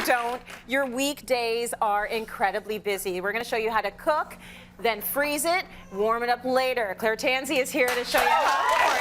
don't, your weekdays are incredibly busy. We're going to show you how to cook, then freeze it, warm it up later. Claire Tansey is here to show you how.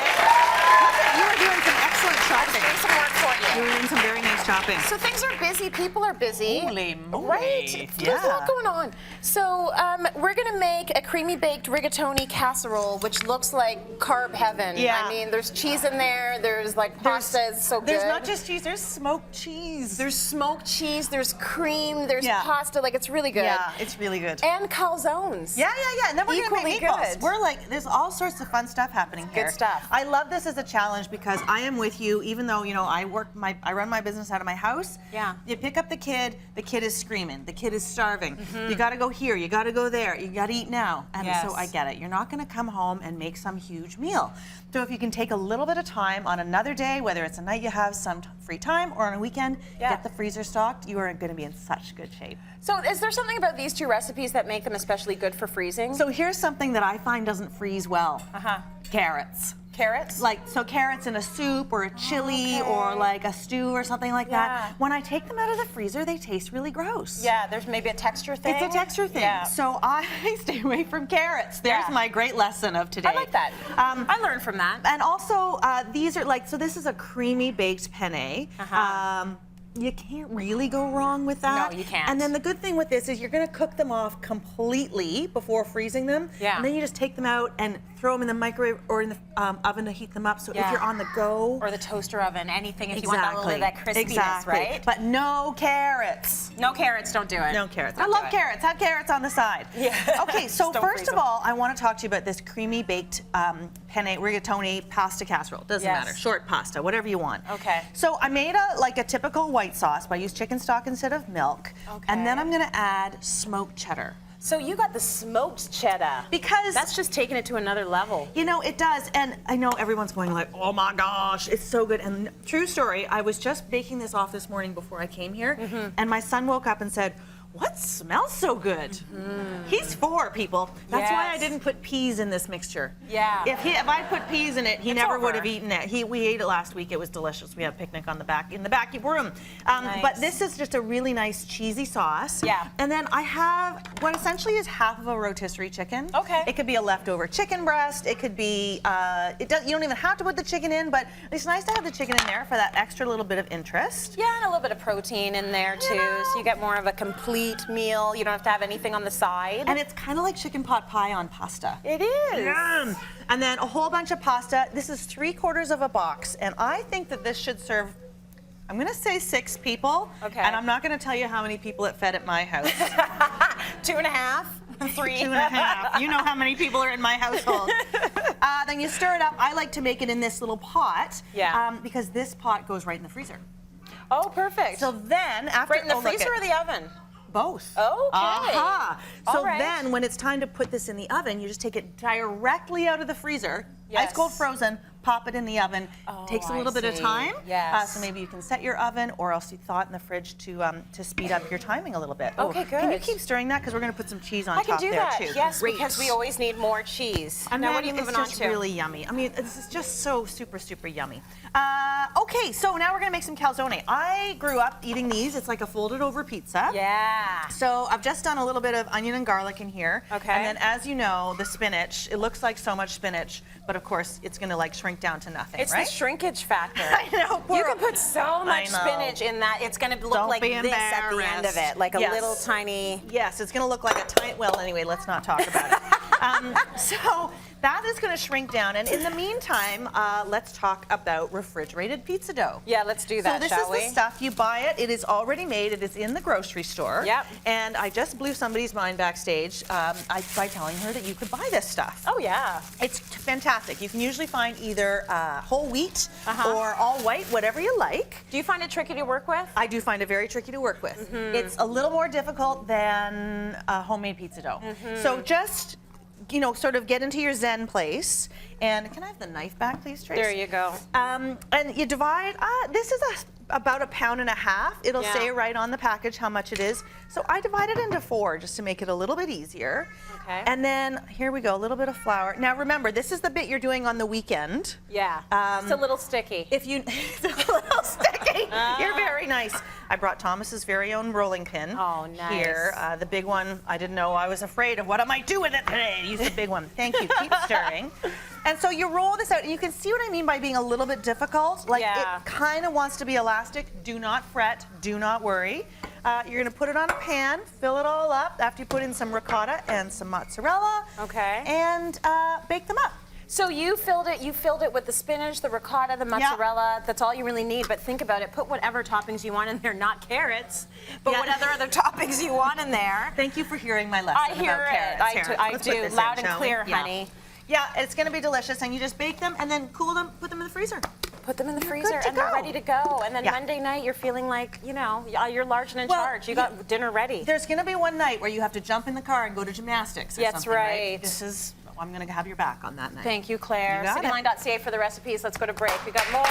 You are doing some excellent shopping. Doing some work for you. You're doing some very nice shopping. So things are busy. People are busy. Holy moly. Right? There's a lot going on. So we're going to make a creamy baked rigatoni casserole, which looks like carb heaven. Yeah. I mean, there's cheese in there. There's like pasta. It's so good. There's not just cheese. There's smoked cheese. There's smoked cheese. There's cream. There's Yeah. pasta. Like, it's really good. Yeah, it's really good. And calzones. Yeah. And then we're going to Equally make meatballs. good. We're like, there's all sorts of fun stuff happening here. Good stuff. I love this as a challenge because I am with you, even though, you know, I run my business out of my house. Yeah. You pick up the kid is screaming, the kid is starving. You got to go here, you got to go there, you got to eat now. And so I get it. You're not going to come home and make some huge meal. So if you can take a little bit of time on another day, whether it's a night you have some free time or on a weekend, get the freezer stocked, you are going to be in such good shape. So is there something about these two recipes that make them especially good for freezing? So here's something that I find doesn't freeze well. Carrots. Carrots? So carrots in a soup or a chili or like a stew or something like that. When I take them out of the freezer, they taste really gross. Yeah, there's maybe a texture thing. It's a texture thing. Yeah. So I stay away from carrots. There's my great lesson of today. I like that. I learned from that. And also, these are like, so this is a creamy baked penne. You can't really go wrong with that. No, you can't. And then the good thing with this is you're going to cook them off completely before freezing them. Yeah. And then you just take them out and throw them in the microwave or in the oven to heat them up. So if you're on the go. Or the toaster oven, anything if you want that little bit of that crispiness, right? But no carrots. No carrots, don't do it. No carrots. I love carrots. Have carrots on the side. Yeah. Okay, so first of all, I want to talk to you about this creamy baked penne rigatoni pasta casserole. Doesn't matter. Short pasta, whatever you want. Okay. So I made a typical white sauce, but I used chicken stock instead of milk. Okay. And then I'm going to add smoked cheddar. So you got the smoked cheddar. Because that's just taking it to another level. You know, it does. And I know everyone's going like, oh my gosh, it's so good. And true story, I was just baking this off this morning before I came here. And my son woke up and said, what smells so good? He's 4, people. That's why I didn't put peas in this mixture. Yeah. If I put peas in it, he never would have eaten it. We ate it last week. It was delicious. We had a picnic in the back room. But this is just a really nice cheesy sauce. Yeah. And then I have what essentially is half of a rotisserie chicken. Okay. It could be a leftover chicken breast. It could be. You don't even have to put the chicken in, but it's nice to have the chicken in there for that extra little bit of interest. Yeah, and a little bit of protein in there too, so you get more of a complete meal. You don't have to have anything on the side. And it's kind of like chicken pot pie on pasta. It is. Yum. And then a whole bunch of pasta. This is 3/4 of a box, and I think that this should serve, I'm going to say 6 people. Okay. And I'm not going to tell you how many people it fed at my house. 2.5, 3. 2.5. You know how many people are in my household. Then you stir it up. I like to make it in this little pot. Yeah. Because this pot goes right in the freezer. Oh, perfect. So then after right in the freezer or the oven? Both. Okay. So then when it's time to put this in the oven, you just take it directly out of the freezer, ice cold frozen, pop it in the oven. Takes a little bit of time. Yes. So maybe you can set your oven, or else you thaw it in the fridge to speed up your timing a little bit. Okay, good. Can you keep stirring that? Because we're going to put some cheese on I top can do there that. too. Yes, Great. because we always need more cheese. And now then what are you moving on it's to? just really yummy. I mean, this is just so super, super yummy. Okay, so now we're going to make some calzone. I grew up eating these. It's like a folded over pizza. Yeah. So I've just done a little bit of onion and garlic in here. Okay. And then as you know, the spinach, it looks like so much spinach, but of course it's going to like shrink down to nothing, It's right? the shrinkage factor. I know. You can put so much spinach in that. It's going to look like this at the end of it, like a little tiny. Yes, it's going to look like a tiny. Well, anyway, let's not talk about it. So that is going to shrink down, and in the meantime, let's talk about refrigerated pizza dough. Yeah, let's do that, shall we? So this is the stuff. You buy it. It is already made. It is in the grocery store. Yep. And I just blew somebody's mind backstage by telling her that you could buy this stuff. Oh, yeah. It's fantastic. You can usually find either whole wheat or all white, whatever you like. Do you find it tricky to work with? I do find it very tricky to work with. It's a little more difficult than homemade pizza dough. So just, sort of get into your Zen place. And can I have the knife back, please, Trace? There you go. And you divide, this is about 1.5 pounds. It'll say right on the package how much it is. So I divide it into 4 just to make it a little bit easier. Okay. And then here we go, a little bit of flour. Now remember, this is the bit you're doing on the weekend. Yeah. It's a little sticky. If you, it's a little sticky. You're very nice. I brought Thomas's very own rolling pin. Oh, nice. Here, the big one. I didn't know. I was afraid of what I might do with it today. Use the big one. Thank you. Keep stirring. And so you roll this out, and you can see what I mean by being a little bit difficult. Like it kind of wants to be elastic. Do not fret. Do not worry. You're going to put it on a pan, fill it all up after you put in some ricotta and some mozzarella. Okay. And bake them up. So you filled it with the spinach, the ricotta, the mozzarella. That's all you really need. But think about it. Put whatever toppings you want in there, not carrots, but whatever other toppings you want in there. Thank you for hearing my lesson I hear about it. carrots. I do. Loud and clear, honey. Yeah, it's going to be delicious. And you just bake them and then cool them, put them in the freezer. Put them in the freezer and they're ready to go. And then Monday night, you're feeling like, you know, you're large and in charge. You got dinner ready. There's going to be one night where you have to jump in the car and go to gymnastics or something, right. This is, I'm going to have your back on that night. Thank you, Claire. You got it. Cityline.ca for the recipes. Let's go to break. We got more.